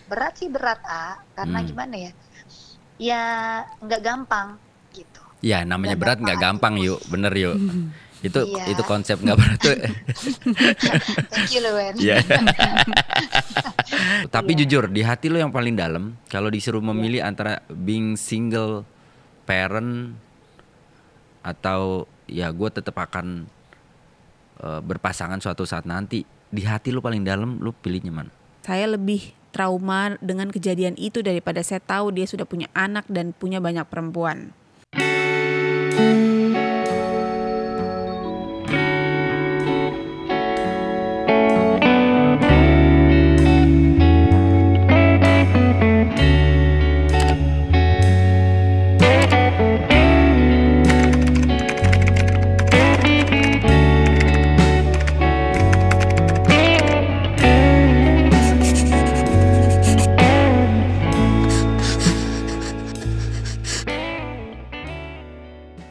berat sih berat karena Hmm. gimana ya? Ya nggak gampang gitu. Ya namanya Nggak berat gampang nggak aja. gampang yuk, bener yuk. Itu Iya. konsep nggak berat tuh. Thank you loh Wen. Ya. Tapi Iya, jujur di hati lo yang paling dalam, kalau disuruh iya. memilih antara being single parent atau ya gue tetap akan berpasangan suatu saat nanti, di hati lo paling dalam lo pilihnya mana? Saya lebih trauma dengan kejadian itu daripada saya tahu dia sudah punya anak dan punya banyak perempuan.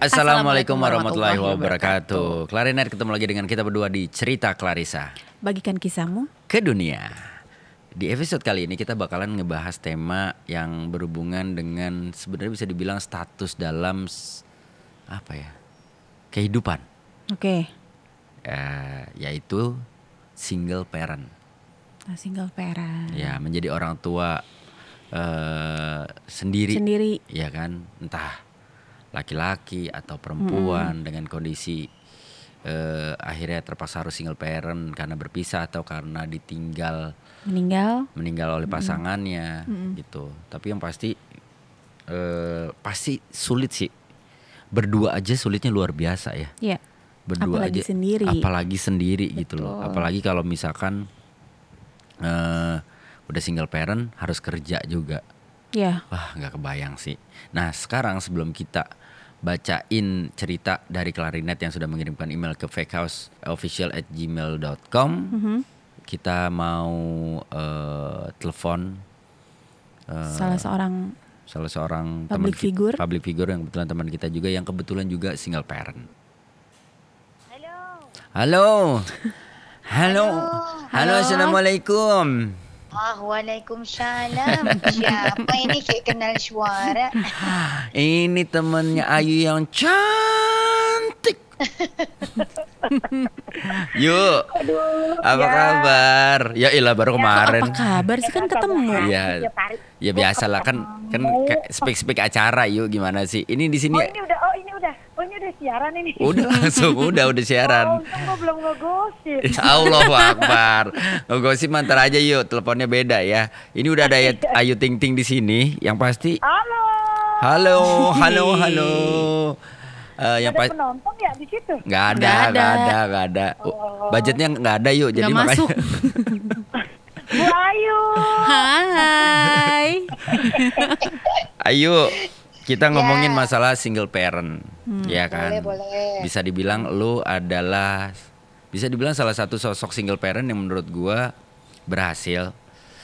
Assalamualaikum warahmatullahi wabarakatuh. Klarinet ketemu lagi dengan kita berdua di Cerita Clarissa Bagikan kisahmu. ke dunia. Di episode kali ini kita bakalan ngebahas tema yang berhubungan dengan sebenarnya bisa dibilang status dalam apa ya? Kehidupan. Oke. Yaitu single parent. Single parent. Ya, menjadi orang tua sendiri. Ya kan? Entah laki-laki atau perempuan dengan kondisi akhirnya terpaksa harus single parent karena berpisah atau karena meninggal oleh pasangannya gitu. Tapi yang pasti pasti sulit sih. Berdua aja sulitnya luar biasa ya. Iya. Berdua apalagi aja sendiri. Apalagi sendiri gitu Betul. loh. Apalagi kalau misalkan udah single parent harus kerja juga. Iya. Wah, nggak kebayang sih. Nah, sekarang sebelum kita bacain cerita dari Klarinet yang sudah mengirimkan email ke fakehouseofficial@gmail.com, kita mau telepon Salah seorang public figure. public figure yang kebetulan teman kita juga, yang kebetulan juga single parent. Halo. Halo, assalamualaikum. Waalaikumsalam. Siapa ini kayak kenal suara? Ini temennya Ayu yang cantik. Yuk, apa kabar? Ya ilah baru kemarin. Apa kabar sih, kan ketemu. Ya biasalah kan speak acara. Yuk gimana sih? Ini di sini. Ini udah siaran ini. Udah langsung udah siaran. Untung gue belum ngegosip. Allahu Akbar. Ngegosip mantar aja yuk, teleponnya beda ya. Ini udah ada Ayu Ting Ting di sini. Yang pasti. Halo. Yang ada penonton ya di situ? Nggak ada. Budgetnya nggak ada yuk, jadi Nggak masuk. Bu Ayu. Hai. Ayu, kita ngomongin masalah single parent, ya kan? Boleh. Bisa dibilang lu adalah, salah satu sosok single parent yang menurut gua berhasil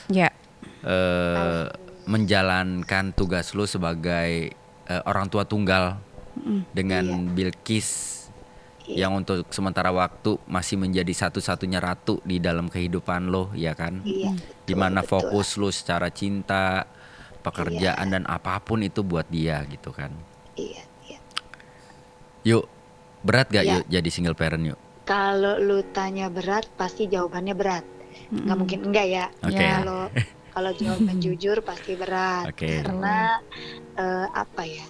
Ya. menjalankan tugas lu sebagai orang tua tunggal dengan Bilqis yang untuk sementara waktu masih menjadi satu-satunya ratu di dalam kehidupan lo, ya kan? Iya. Dimana fokus lo secara cinta, pekerjaan dan apapun itu buat dia gitu kan? Iya. Yuk, berat gak Ya. yuk jadi single parent yuk? Kalau lu tanya berat, pasti jawabannya berat. Nggak mungkin enggak ya. Oke. Kalau jawaban jujur pasti berat. Oke. Karena apa ya?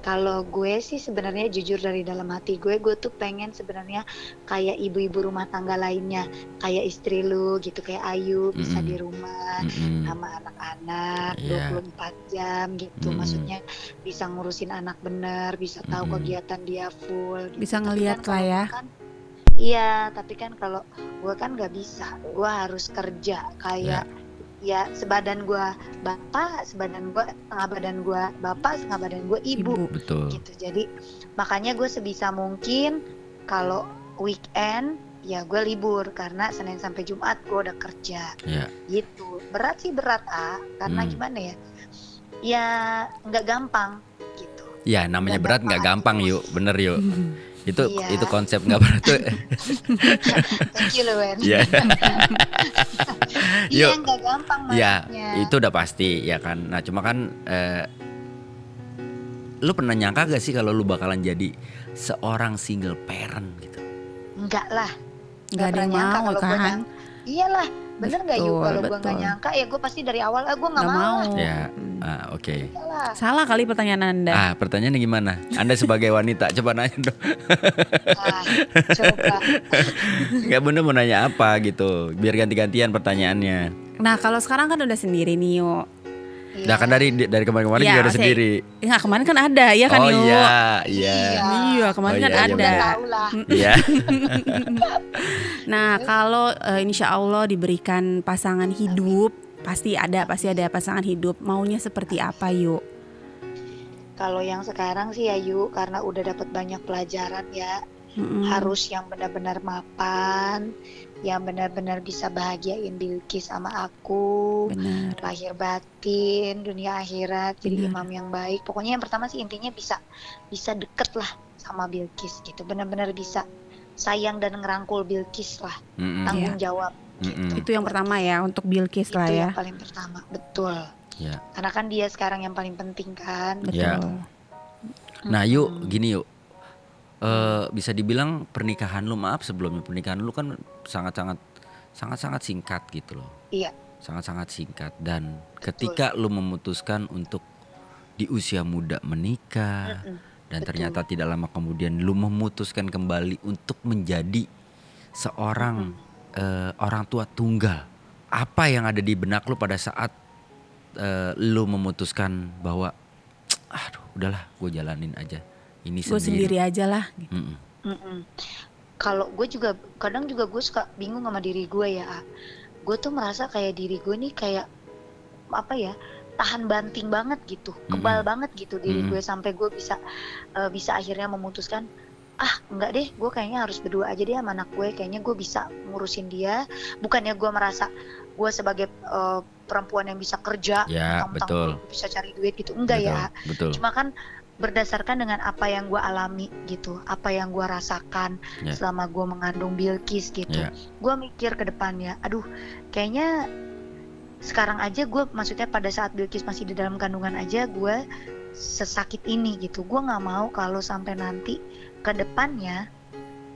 Kalau gue sih sebenarnya jujur dari dalam hati gue tuh pengen sebenarnya kayak ibu-ibu rumah tangga lainnya, kayak istri lu gitu, kayak Ayu bisa di rumah sama anak-anak 24 jam gitu. Maksudnya bisa ngurusin anak bener, bisa tahu kegiatan dia full gitu. Bisa Tapi ngeliat kan lah ya. Iya, tapi kan kalau gue kan nggak bisa, gue harus kerja kayak ya sebadan gue bapak, setengah badan gue bapak, setengah badan gue ibu. Betul. Gitu. Jadi makanya gue sebisa mungkin kalau weekend ya gue libur, karena Senin sampai Jumat gue udah kerja. Gitu. Berat sih berat karena gimana ya? Ya nggak gampang gitu. Ya namanya berat nggak gampang yuk, bener yuk. Iya. Itu konsep nggak pernah tuh. Thank you loh Wen. Iya. Iya Yuk. nggak gampang Ya, masuknya. itu udah pasti ya kan. Nah, cuma kan lu pernah nyangka gak sih kalau lu bakalan jadi seorang single parent gitu? Enggak lah. Nggak ada yang mau kalau gua kan? nyangka. Iyalah, bener nggak yuk? Betul, Kalau gua nggak betul. nyangka ya gua pasti dari awal gua nggak Nggak mau. mau. Lah. Ya, oke. Iyalah. Salah kali pertanyaan Anda. Pertanyaannya gimana? Anda sebagai wanita, coba nanya dong. Ah, coba. Gak bener mau nanya apa gitu, biar ganti-gantian pertanyaannya. Nah kalau sekarang kan udah sendiri nih yuk. Iya. Nah kan dari kemarin-kemarin juga ada maksudnya- sendiri. Nggak, kemarin kan ada ya kan Oh yuk. iya. Iya kemarin Oh, kan iya, iya, ada. Udah tahu lah. Iya. Nah kalau insya Allah diberikan pasangan hidup, pasti ada pasangan hidup. Maunya seperti apa yuk? Kalau yang sekarang sih ya yuk, karena udah dapat banyak pelajaran ya, harus yang benar-benar mapan, yang benar-benar bisa bahagiain Bilqis sama aku, Benar. lahir batin, dunia akhirat, jadi Benar. imam yang baik. Pokoknya yang pertama sih intinya bisa deket lah sama Bilqis gitu, benar-benar bisa sayang dan ngerangkul Bilqis lah, tanggung jawab. Itu yang pertama ya untuk Bilqis Itu lah ya. yang paling pertama, betul. Ya. Karena kan dia sekarang yang paling penting kan. Betul. Ya. Nah yuk, gini yuk. Bisa dibilang pernikahan lu, maaf sebelumnya, pernikahan lu kan sangat-sangat singkat gitu loh. Iya. Sangat-sangat singkat, dan ketika lu memutuskan untuk di usia muda menikah dan Betul. ternyata tidak lama kemudian lu memutuskan kembali untuk menjadi seorang orang tua tunggal. Apa yang ada di benak lu pada saat lu memutuskan bahwa aduh udahlah gue jalanin aja ini Gue sendiri aja lah. Kalau gue juga kadang juga gue suka bingung sama diri gue ya. Gue tuh merasa kayak diri gue nih kayak apa ya, tahan banting banget gitu, kebal banget gitu diri gue, sampai gue bisa akhirnya memutuskan enggak deh, gue kayaknya harus berdua aja deh sama anak gue, kayaknya gue bisa ngurusin dia. Bukannya gue merasa gue sebagai perempuan yang bisa kerja, Ya, betul. bisa cari duit gitu, enggak ya. Betul. Cuma kan berdasarkan dengan apa yang gue alami gitu, apa yang gue rasakan selama gue mengandung Bilqis gitu. Gue mikir ke depannya, aduh kayaknya sekarang aja gue, maksudnya pada saat Bilqis masih di dalam kandungan aja gue sesakit ini gitu. Gue nggak mau kalau sampai nanti ke depannya,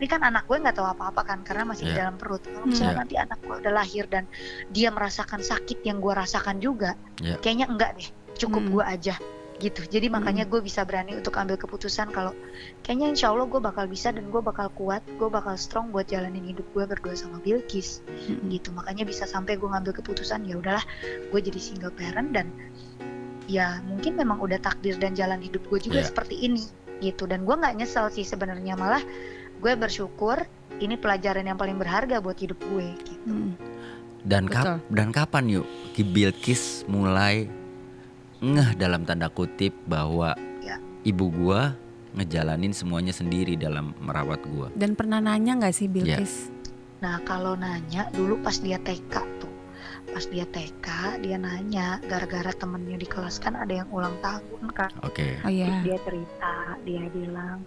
ini kan anak gue nggak tahu apa-apa kan karena masih di dalam perut. Kalau misalnya nanti anak gue udah lahir dan dia merasakan sakit yang gue rasakan juga, kayaknya enggak deh, cukup gue aja gitu. Jadi makanya gue bisa berani untuk ambil keputusan kalau kayaknya insya Allah gue bakal bisa dan gue bakal kuat, gue bakal strong buat jalanin hidup gue berdua sama Bilqis gitu. Makanya bisa sampai gue ngambil keputusan ya udahlah gue jadi single parent, dan ya mungkin memang udah takdir dan jalan hidup gue juga seperti ini gitu. Dan gue nggak nyesel sih sebenarnya, malah gue bersyukur ini pelajaran yang paling berharga buat hidup gue gitu. Dan kapan yuk Bilqis mulai ngeh dalam tanda kutip bahwa ibu gua ngejalanin semuanya sendiri dalam merawat gua? Dan pernah nanya nggak sih Bilqis? Nah kalau nanya dulu pas dia TK tuh, pas dia TK dia nanya gara-gara temennya di kelas kan ada yang ulang tahun kan. Terus dia cerita, dia bilang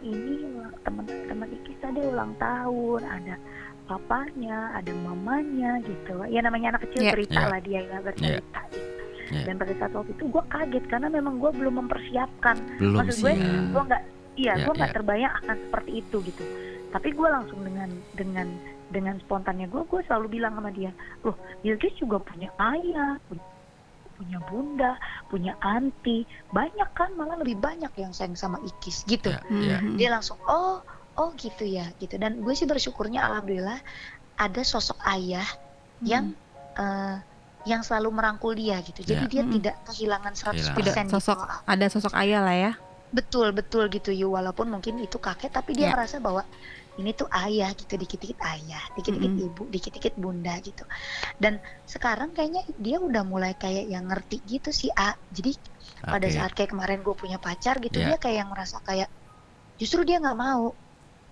ini teman-teman Ikis ada ulang tahun, ada papanya, ada mamanya gitu. Ya namanya anak kecil cerita lah, dia ya bercerita gitu. Dan pada saat waktu itu gue kaget karena memang gue belum mempersiapkan. Maksud gue gue nggak terbayang akan seperti itu gitu. Tapi gue langsung dengan spontannya gue selalu bilang sama dia, loh Bilqis juga punya ayah, punya bunda, punya anti, banyak kan, malah lebih banyak yang sayang sama Ikis gitu. Dia langsung oh gitu ya gitu. Dan gue sih bersyukurnya alhamdulillah ada sosok ayah yang selalu merangkul dia gitu. Jadi dia tidak kehilangan 100% Ada sosok ayah lah ya. Betul gitu Yu, walaupun mungkin itu kakek tapi dia merasa bahwa ini tuh ayah gitu, dikit-dikit ayah, dikit-dikit ibu, dikit-dikit bunda gitu. Dan sekarang kayaknya dia udah mulai kayak yang ngerti gitu sih Jadi pada saat kayak kemarin gue punya pacar gitu, dia kayak yang merasa kayak justru dia nggak mau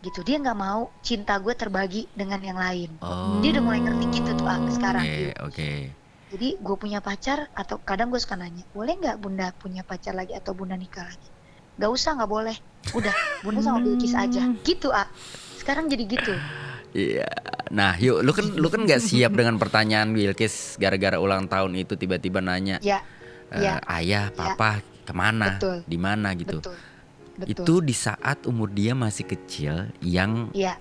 gitu, dia nggak mau cinta gue terbagi dengan yang lain. Dia udah mulai ngerti gitu tuh sekarang. Jadi gue punya pacar, atau kadang gue suka nanya, boleh nggak bunda punya pacar lagi atau bunda nikah lagi? Gak usah, gak boleh. Udah, Bunda sama Bilkis aja. Gitu, sekarang jadi gitu. Iya. Nah, yuk lu kan nggak siap dengan pertanyaan Bilkis gara-gara ulang tahun itu tiba-tiba nanya, Ya, ayah, papa kemana, Betul. di mana gitu. betul. Itu di saat umur dia masih kecil yang Iya,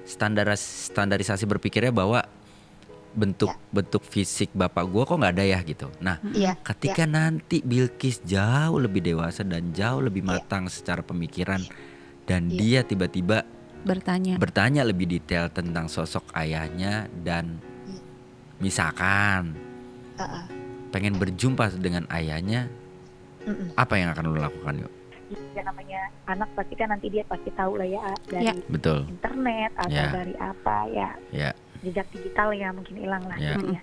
standarisasi berpikirnya bahwa bentuk fisik bapak gua kok nggak ada ya gitu. Nah, iya. ketika nanti Bilkis jauh lebih dewasa dan jauh lebih matang secara pemikiran dan dia tiba-tiba bertanya lebih detail tentang sosok ayahnya dan misalkan pengen berjumpa dengan ayahnya, apa yang akan lo lakukan yuk? Ya namanya anak pasti kan nanti dia pasti tahu lah ya dari Betul. internet atau dari apa ya. Jejak digital ya mungkin hilang lah gitu ya.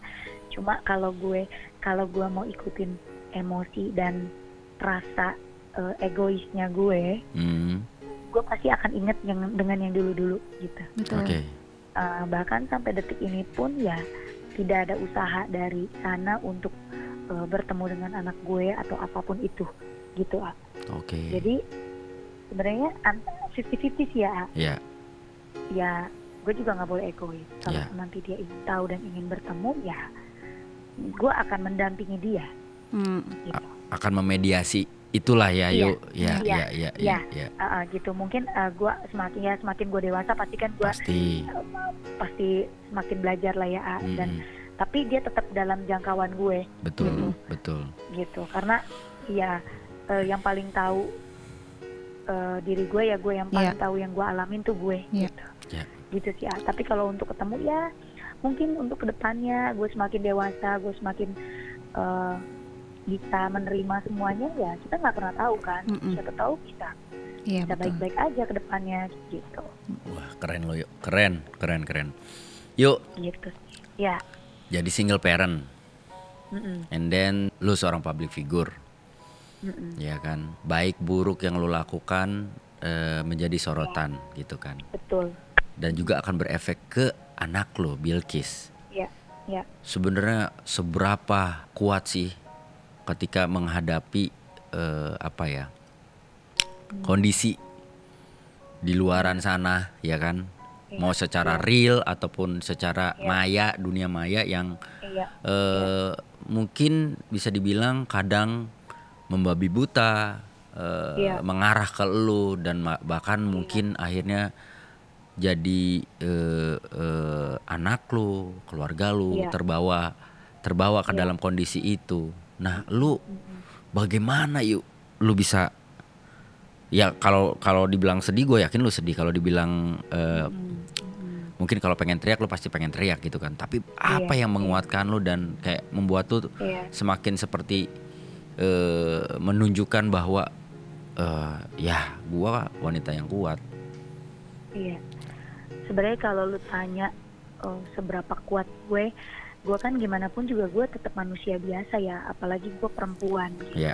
Cuma kalau gue mau ikutin emosi dan rasa egoisnya gue pasti akan inget dengan yang dulu-dulu gitu. Oke. Bahkan sampai detik ini pun ya tidak ada usaha dari sana untuk bertemu dengan anak gue atau apapun itu gitu. Oke. Jadi sebenarnya 50-50 sih ya. Iya. Ya gue juga nggak boleh egois. Kalau nanti dia ingin tahu dan ingin bertemu ya gue akan mendampingi dia. Gitu. Akan memediasi itulah ya yuk. Ya. Gitu mungkin gue semakin gue dewasa pasti kan gue pasti semakin belajar lah ya dan tapi dia tetap dalam jangkauan gue. Betul. Gitu karena ya yang paling tahu diri gue ya gue yang paling tahu yang gue alamin tuh gue gitu. Gitu sih tapi kalau untuk ketemu ya mungkin untuk kedepannya gue semakin dewasa gue semakin bisa menerima semuanya ya kita nggak pernah tahu kan. Siapa tahu bisa baik-baik aja kedepannya gitu. Wah keren lo yuk, keren yuk gitu ya. Jadi single parent and then lu seorang public figure. Ya kan, baik buruk yang lo lakukan menjadi sorotan gitu kan. Betul. Dan juga akan berefek ke anak lo, Bilkis. Ya. Sebenarnya seberapa kuat sih ketika menghadapi kondisi di luaran sana, ya kan? Mau secara real ataupun secara maya, dunia maya yang mungkin bisa dibilang kadang membabi buta, mengarah ke lu dan bahkan mungkin akhirnya jadi anak lu, keluarga lu terbawa ke dalam kondisi itu. Nah, lu bagaimana yuk lu bisa ya kalau dibilang sedih gue yakin lu sedih, kalau dibilang mungkin kalau pengen teriak lu pasti pengen teriak gitu kan. Tapi apa yang menguatkan lu dan kayak membuat lu semakin seperti menunjukkan bahwa ya gua wanita yang kuat. Iya. Sebenarnya kalau lu tanya seberapa kuat gue kan gimana pun juga gue tetap manusia biasa ya, apalagi gue perempuan. Gitu.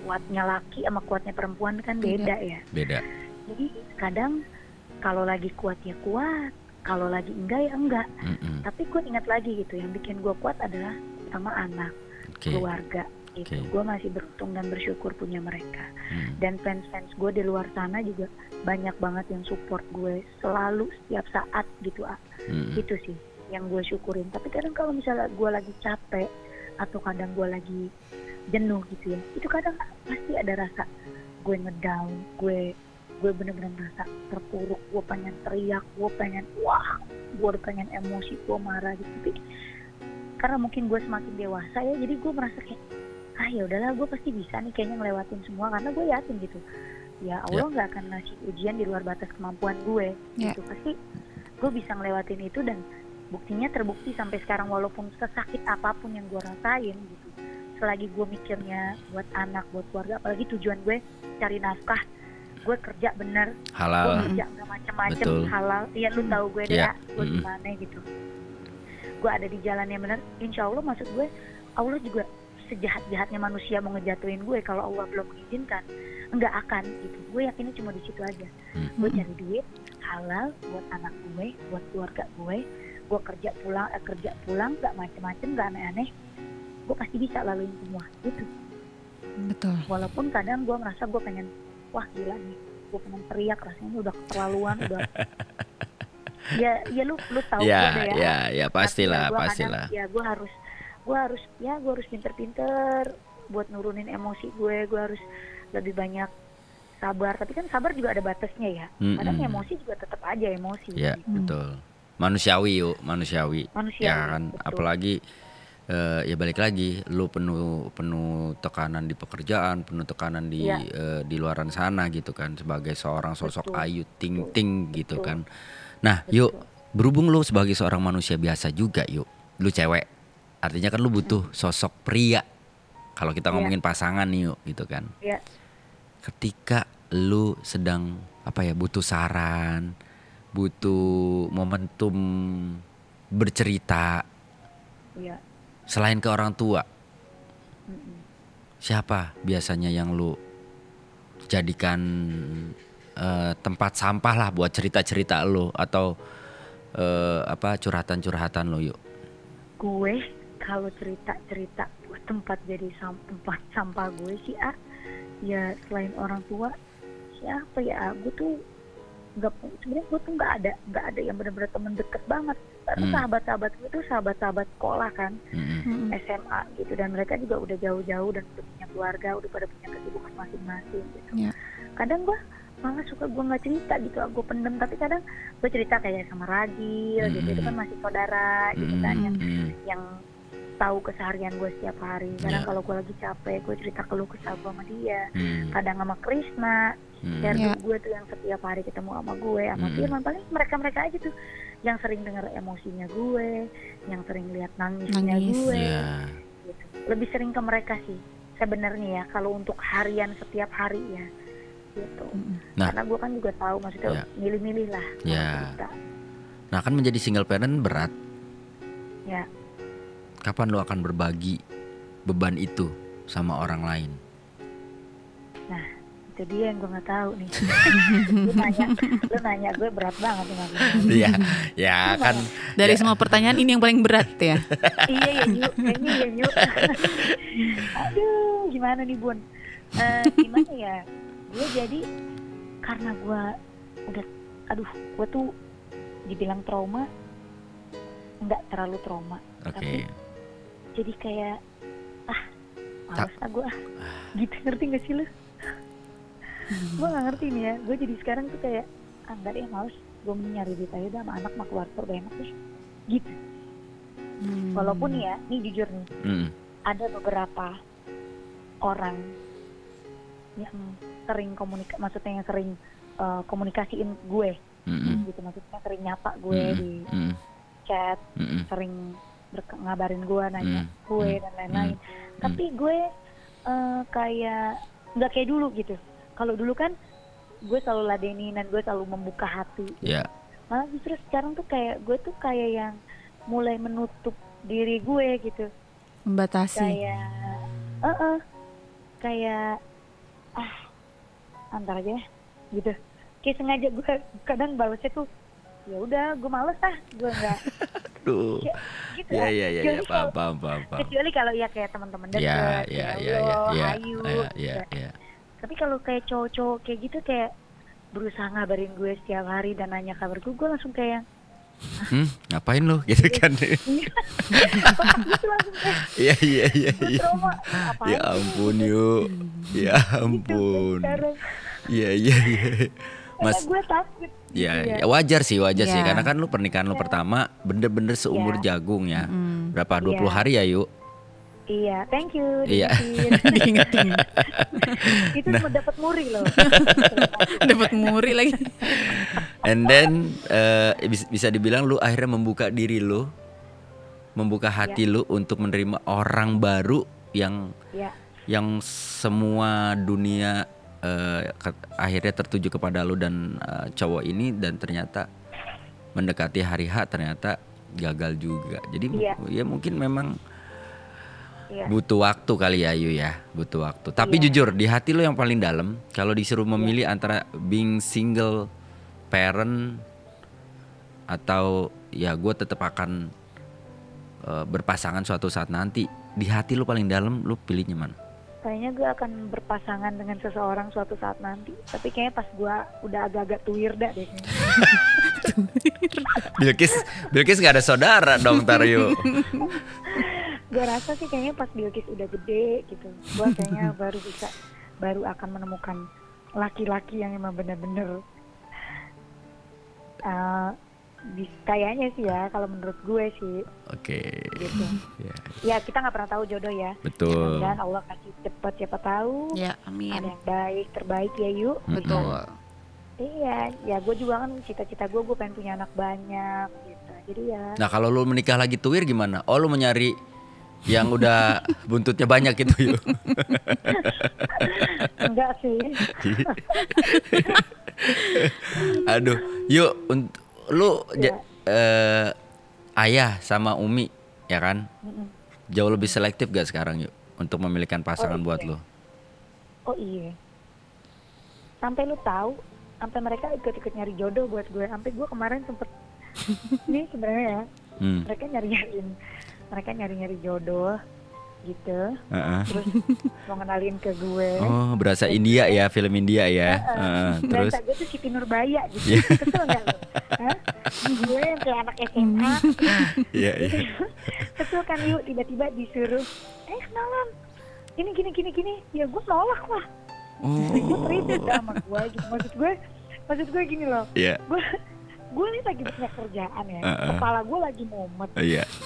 Kuatnya laki sama kuatnya perempuan kan beda ya. Beda. Jadi kadang kalau lagi kuat ya kuat, kalau lagi enggak ya enggak. Tapi gue ingat lagi gitu, yang bikin gue kuat adalah sama anak, keluarga. Gitu. Gue masih beruntung dan bersyukur punya mereka. Dan fans-fans gue di luar sana juga banyak banget yang support gue selalu setiap saat gitu. Itu sih yang gue syukurin. Tapi kadang kalau misalnya gue lagi capek atau kadang gue lagi jenuh gitu ya, itu kadang pasti ada rasa gue ngedown, gue bener-bener rasa terpuruk, gue pengen teriak, gue udah pengen emosi, gue marah gitu. Tapi karena mungkin gue semakin dewasa ya, jadi gue merasa kayak ya udahlah, gue pasti bisa nih kayaknya ngelewatin semua, karena gue yakin gitu ya Allah nggak akan ngasih ujian di luar batas kemampuan gue gitu. Pasti gue bisa ngelewatin itu dan buktinya terbukti sampai sekarang, walaupun sesakit apapun yang gue rasain gitu, selagi gue mikirnya buat anak, buat keluarga, apalagi tujuan gue cari nafkah, gue kerja bener, halal, gue kerja nggak macem-macem, halal. Iya lu tahu gue deh gue gimana gitu, gue ada di jalan yang benar, insya Allah. Maksud gue Allah juga sejahat-jahatnya manusia mau ngejatuhin gue, kalau Allah belum mengizinkan nggak akan gitu. Gue yakinnya cuma di situ aja. Gue cari duit halal buat anak gue, buat keluarga gue kerja pulang nggak macem-macem, nggak aneh-aneh, gue pasti bisa laluin semua gitu. Betul. Walaupun kadang gue merasa gue pengen wah gila nih, gue pengen teriak rasanya udah keterlaluan, udah. Ya lu tahu Ya, gue deh ya pastilah, pastilah. Ya gue harus pinter-pinter buat nurunin emosi gue harus lebih banyak sabar. Tapi kan sabar juga ada batasnya ya. Kadang emosi juga tetap aja emosi. Ya betul. Manusiawi yuk, manusiawi. Ya kan, betul. Apalagi ya balik lagi, lu penuh tekanan di pekerjaan, penuh tekanan di luaran sana gitu kan, sebagai seorang sosok Ayu Ting Ting gitu kan. Nah, yuk, berhubung lu sebagai seorang manusia biasa juga, yuk, lu cewek, artinya kan lu butuh sosok pria. Kalau kita ngomongin pasangan nih, yuk, gitu kan. Ketika lu sedang butuh saran, butuh momentum bercerita, selain ke orang tua, siapa biasanya yang lu jadikan tempat sampah lah buat cerita-cerita lo atau curhatan-curhatan lo yuk? Gue kalau cerita-cerita tempat jadi tempat sampah gue sih ya selain orang tua siapa ya, gue tuh sebenarnya gue tuh nggak ada yang benar-benar temen deket banget karena sahabat-sahabat gue tuh sahabat-sahabat sekolah kan, SMA gitu, dan mereka juga udah jauh-jauh dan udah punya keluarga, udah pada punya kesibukan masing-masing gitu. Kadang gue malah suka gue nggak cerita gitu, gue pendem, tapi kadang gue cerita kayak sama Ragil gitu, itu kan masih saudara gitu kan, yang tahu keseharian gue setiap hari. Kadang kalau gue lagi capek, gue cerita keluh kesah gue sama dia. Kadang sama Krisna, gue tuh yang setiap hari ketemu sama gue, sama Firman, paling mereka aja tuh yang sering dengar emosinya gue, yang sering lihat nangisnya gue. Gitu. Lebih sering ke mereka sih sebenarnya ya, kalau untuk harian setiap hari ya. Gitu. Nah, karena gue kan juga tahu maksudnya milih-milih lah. Nah kan menjadi single parent berat. Ya. Kapan lo akan berbagi beban itu sama orang lain? Nah itu dia yang gue nggak tahu nih. lu nanya gue berat banget nih. Iya, ya kan. Dari semua pertanyaan ini yang paling berat ya. Iya ya Yuk. Aduh gimana nih Bun? Gimana ya? Gue jadi karena gue gue tuh dibilang trauma, nggak terlalu trauma, tapi jadi kayak males gue gitu, ngerti nggak sih lu? Gue nggak ngerti nih ya, gue jadi sekarang tuh kayak nggak deh, males, gue mending nyari duit aja sama anak sama keluarga udah enak deh gitu. Walaupun ya, nih jujur nih, ada beberapa orang yang sering maksudnya yang sering komunikasiin gue, gitu, maksudnya sering nyapa gue di chat, sering ngabarin gue, nanya gue dan lain-lain. Tapi gue kayak nggak kayak dulu gitu. Kalau dulu kan gue selalu ladenin dan gue selalu membuka hati. Gitu. Malah justru sekarang tuh kayak gue tuh kayak yang mulai menutup diri gue gitu. Membatasi. Kayak antar aja gitu. Kayak sengaja gue kadang balasnya tuh ya udah gue males gue nggak. Aduh. Gitu ya paham. Kecuali kalau ya kayak teman-teman dekat, Ayu. Tapi kalau kayak cowok-cowok kayak gitu kayak berusaha ngabarin gue setiap hari dan nanya kabar gue langsung kayak ngapain lo gitu kan. Iya. Ya ampun yuk. Ya ampun. Iya. Mas, gue takut. Ya wajar sih karena kan lu pernikahan lu pertama bener-bener seumur jagung ya. Berapa 20 hari ya yuk? Iya, thank you. Iya. Diingetin. Itu dapat muri loh. Dapat muri lagi. And then bisa dibilang lu akhirnya membuka diri lu, membuka hati lu untuk menerima orang baru yang semua dunia akhirnya tertuju kepada lu dan cowok ini, dan ternyata mendekati hari H ternyata gagal juga. Jadi ya mungkin memang butuh waktu kali ya Ayu ya, butuh waktu. Tapi jujur di hati lu yang paling dalam, kalau disuruh memilih antara being single parent atau ya gue tetap akan berpasangan suatu saat nanti, di hati lu paling dalam lu pilihnya mana? kayaknya gue akan berpasangan dengan seseorang suatu saat nanti. Tapi kayaknya pas gue udah agak-agak tuir dah deh. Bilkis gak ada saudara dong Taryo. Gue rasa sih kayaknya pas Bilkis udah gede gitu, gue kayaknya baru akan menemukan laki-laki yang emang benar-benar kayaknya sih ya, kalau menurut gue sih. Oke. Gitu. Ya kita nggak pernah tahu jodoh ya. Betul. Dan Allah kasih cepet, siapa tahu. Ya, amin. Ada yang baik, terbaik ya yuk. Betul. Iya, ya gue juga kan cita-cita gue pengen punya anak banyak gitu. Jadi ya. Nah kalau lu menikah lagi tuir gimana? Oh lu mencari yang udah buntutnya banyak gitu yuk? Enggak sih. Aduh, yuk lu ayah sama Umi ya kan? Jauh lebih selektif gak sekarang yuk untuk memilihkan pasangan buat lu? Oh iya. Sampai lu tahu, sampai mereka ikut-ikut nyari jodoh buat gue. Sampai gue kemarin sempet ini sebenarnya ya, mereka nyari jodoh gitu. Terus mau kenalin ke gue. Oh, berasa India ya, film India ya. Terus berasa gue tuh Siti Nurbaya gitu. Kesel gak lu? Gue yang kayak anak SMA. Iya. Kesel kan yuk, tiba-tiba disuruh kenalan. Gini. Ya gue nolak lah. Gue terima sama gue gitu. Maksud gue gini loh. Iya. Gue ini lagi banyak kerjaan ya, kepala gue lagi mumet,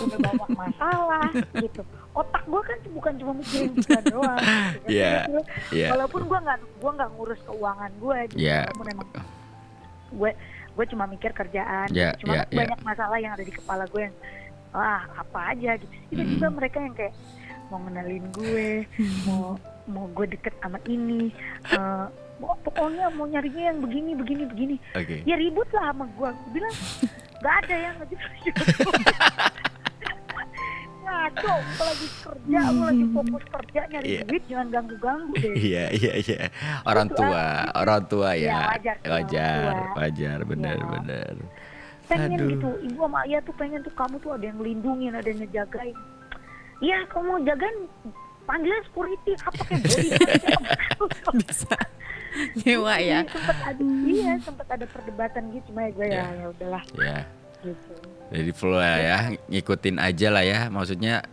udah banyak masalah gitu. Otak gue kan bukan cuma mikirin kita doang. Gitu. Walaupun gue nggak ngurus keuangan gue, gitu. Walaupun emang gue cuma mikir kerjaan, cuma banyak masalah yang ada di kepala gue yang apa aja gitu. Tiba-tiba mereka yang kayak mau ngenalin gue, mau gue deket sama ini. Pokoknya mau nyarinya yang begini. Okay. Ya ribut lah sama gue bilang gak ada yang ngejebak. Ngaco, gue lagi kerja, gue lagi fokus kerja nyari duit, jangan ganggu deh. Iya. Orang tua ya. Wajar, benar. Pengen gitu, ibu sama ayah tuh pengen tuh kamu tuh ada yang ngelindungin, ada yang ngejagain. Iya, kamu mau jagain panggilan security apa kayak bodyguard. Bisa nyewa ya. Sempat ada perdebatan gitu, cuma gue ya udahlah. Iya. Gitu. Jadi flow lah ya, ngikutin aja lah ya. Maksudnya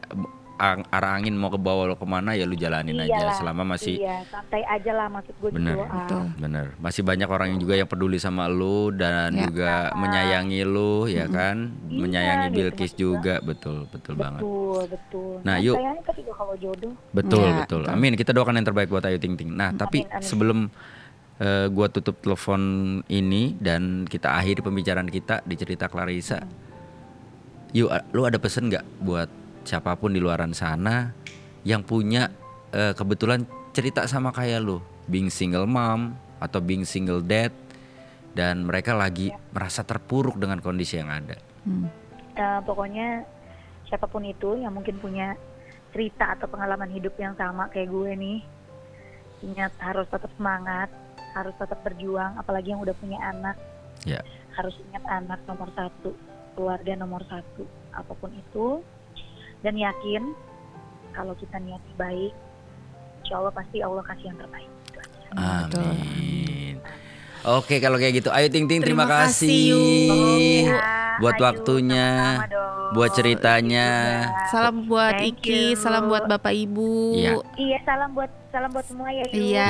arah angin mau ke bawah lo kemana ya lu jalanin aja selama masih. Iya, santai aja lah maksud gue. Bener. Masih banyak orang yang juga yang peduli sama lu dan juga menyayangi lu ya kan, menyayangi Bilkis juga, betul banget. Betul. Nah yuk. Sayangnya kan juga kalau jodoh. Betul. Amin. Kita doakan yang terbaik buat Ayu Ting Ting. Nah tapi sebelum gua tutup telepon ini dan kita akhiri pembicaraan kita di Cerita Clarissa, yuk lu ada pesen nggak buat siapapun di luaran sana yang punya kebetulan cerita sama kayak lu, being single mom atau being single dad, dan mereka lagi merasa terpuruk dengan kondisi yang ada. Pokoknya siapapun itu yang mungkin punya cerita atau pengalaman hidup yang sama kayak gue nih, ingat harus tetap semangat, harus tetap berjuang, apalagi yang udah punya anak. Harus ingat anak nomor satu, keluarga nomor satu, apapun itu. Dan yakin kalau kita niatnya baik, insya Allah pasti Allah kasih yang terbaik. Amin. Oke kalau kayak gitu, Ayu Ting Ting terima kasih buat waktunya, buat ceritanya. Salam buat Iki, salam buat Bapak Ibu. Iya, salam buat semua ya. Iya.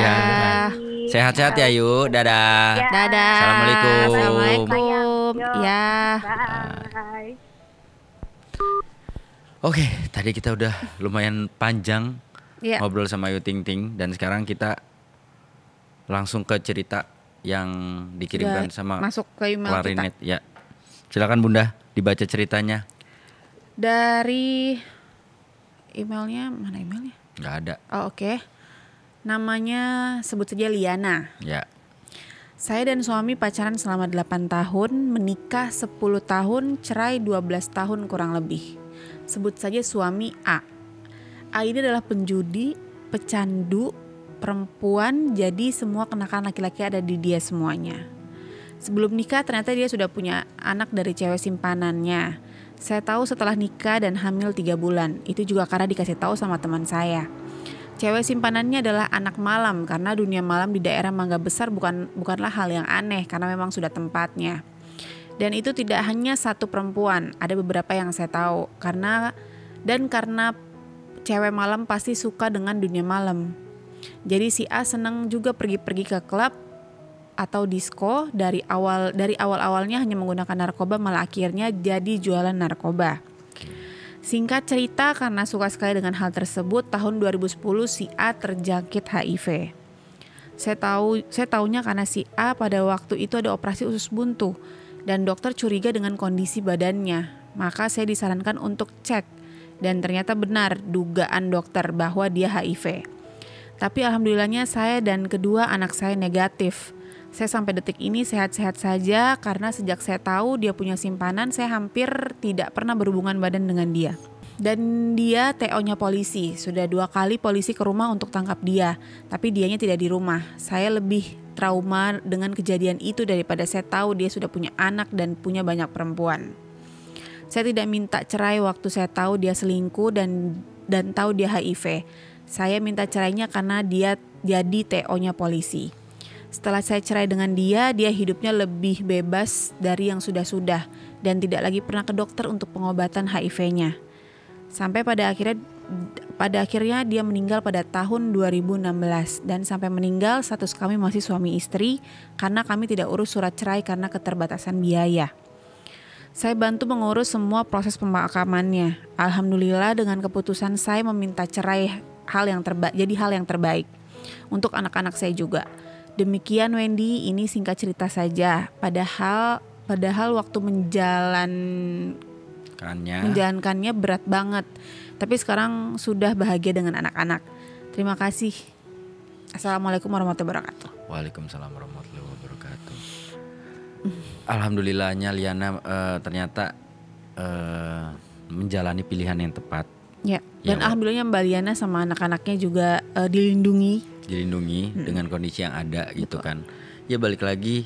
Sehat-sehat ya Yu, dadah. Dadah. Assalamualaikum. Ya. Bye. Oke, tadi kita udah lumayan panjang ngobrol sama Ayu Ting Ting, dan sekarang kita langsung ke cerita yang dikirimkan sama masuk ke email Clarinet. Ya, silakan Bunda dibaca ceritanya. Dari emailnya, mana emailnya? Nggak ada. Oh oke. Namanya sebut saja Liana. Ya. Saya dan suami pacaran selama 8 tahun, menikah 10 tahun, cerai 12 tahun kurang lebih. Sebut saja suami A. A ini adalah penjudi, pecandu, perempuan, jadi semua kenakalan laki-laki ada di dia semuanya. Sebelum nikah ternyata dia sudah punya anak dari cewek simpanannya. Saya tahu setelah nikah dan hamil 3 bulan. Itu juga karena dikasih tahu sama teman saya. Cewek simpanannya adalah anak malam karena dunia malam di daerah Mangga Besar bukanlah hal yang aneh karena memang sudah tempatnya. Dan itu tidak hanya satu perempuan, ada beberapa yang saya tahu karena cewek malam pasti suka dengan dunia malam. Jadi si A senang juga pergi-pergi ke klub atau disco dari awal-awalnya hanya menggunakan narkoba malah akhirnya jadi jualan narkoba. Singkat cerita, karena suka sekali dengan hal tersebut, tahun 2010 si A terjangkit HIV. Saya taunya karena si A pada waktu itu ada operasi usus buntu dan dokter curiga dengan kondisi badannya. Maka saya disarankan untuk cek dan ternyata benar dugaan dokter bahwa dia HIV. Tapi alhamdulillahnya saya dan kedua anak saya negatif. Saya sampai detik ini sehat-sehat saja karena sejak saya tahu dia punya simpanan, saya hampir tidak pernah berhubungan badan dengan dia. Dan dia TO-nya polisi, sudah 2 kali polisi ke rumah untuk tangkap dia, tapi dianya tidak di rumah. Saya lebih trauma dengan kejadian itu daripada saya tahu dia sudah punya anak dan punya banyak perempuan. Saya tidak minta cerai waktu saya tahu dia selingkuh dan tahu dia HIV. Saya minta cerainya karena dia jadi TO-nya polisi. Setelah saya cerai dengan dia hidupnya lebih bebas dari yang sudah-sudah dan tidak lagi pernah ke dokter untuk pengobatan HIV-nya. Sampai pada akhirnya dia meninggal pada tahun 2016 dan sampai meninggal status kami masih suami istri karena kami tidak urus surat cerai karena keterbatasan biaya. Saya bantu mengurus semua proses pemakamannya. Alhamdulillah dengan keputusan saya meminta cerai jadi hal yang terbaik untuk anak-anak saya juga. Demikian Wendy, ini singkat cerita saja. Padahal waktu menjalankannya berat banget. Tapi sekarang sudah bahagia dengan anak-anak. Terima kasih. Assalamualaikum warahmatullahi wabarakatuh. Waalaikumsalam warahmatullahi wabarakatuh. Alhamdulillahnya Liana ternyata menjalani pilihan yang tepat. Ya. Dan alhamdulillahnya Mbak Liana sama anak-anaknya juga dilindungi dengan kondisi yang ada gitu kan. Ya balik lagi,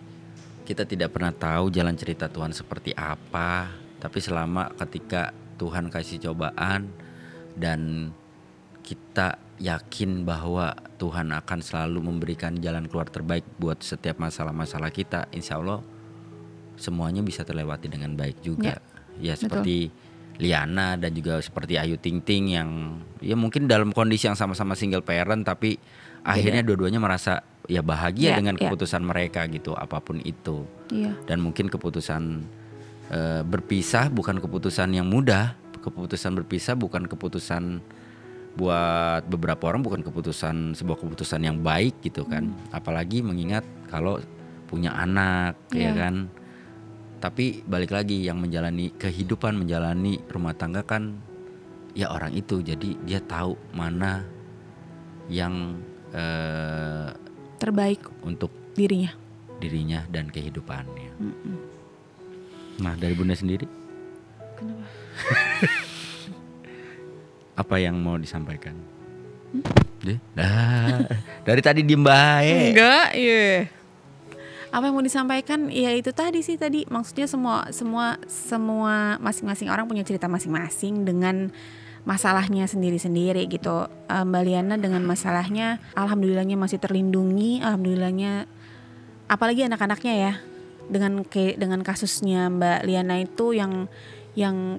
kita tidak pernah tahu jalan cerita Tuhan seperti apa, tapi selama ketika Tuhan kasih cobaan dan kita yakin bahwa Tuhan akan selalu memberikan jalan keluar terbaik buat setiap masalah-masalah kita, insya Allah semuanya bisa terlewati dengan baik juga. Ya seperti Liana dan juga seperti Ayu Ting Ting yang ya mungkin dalam kondisi yang sama-sama single parent tapi akhirnya dua-duanya merasa ya bahagia dengan keputusan mereka gitu, apapun itu. Dan mungkin keputusan berpisah bukan keputusan yang mudah. Keputusan berpisah bukan keputusan buat beberapa orang, bukan sebuah keputusan yang baik gitu kan. Apalagi mengingat kalau punya anak ya kan. Tapi balik lagi, yang menjalani kehidupan, menjalani rumah tangga kan ya orang itu. Jadi dia tahu mana yang terbaik untuk dirinya dan kehidupannya. Nah dari Bunda sendiri, kenapa? Apa yang mau disampaikan? Dari tadi diem baik. Enggak, apa yang mau disampaikan ya itu tadi maksudnya semua masing-masing orang punya cerita masing-masing dengan masalahnya sendiri-sendiri gitu. Mbak Liana dengan masalahnya alhamdulillahnya masih terlindungi, alhamdulillahnya apalagi anak-anaknya ya. Dengan kasusnya Mbak Liana itu yang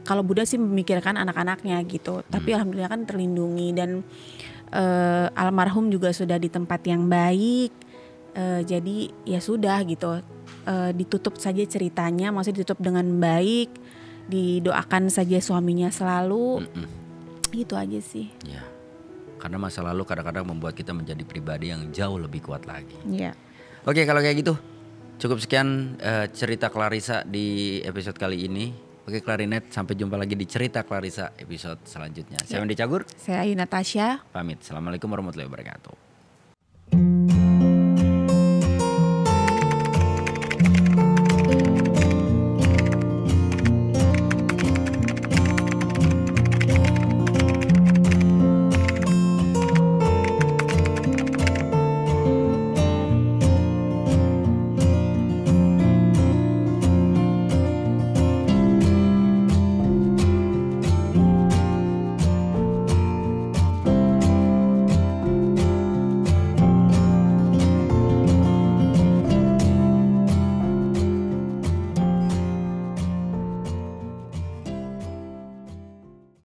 kalau Buddha sih memikirkan anak-anaknya gitu. Tapi alhamdulillah kan terlindungi dan almarhum juga sudah di tempat yang baik. Jadi ya sudah gitu, ditutup saja ceritanya, maksudnya ditutup dengan baik, didoakan saja suaminya selalu, gitu aja sih. Ya, karena masa lalu kadang-kadang membuat kita menjadi pribadi yang jauh lebih kuat lagi. Ya. Oke, kalau kayak gitu cukup sekian cerita Clarissa di episode kali ini. Oke Clarinet, sampai jumpa lagi di cerita Clarissa episode selanjutnya. Saya Wendy Cagur, saya Ayu Natasha. Pamit. Assalamualaikum warahmatullahi wabarakatuh.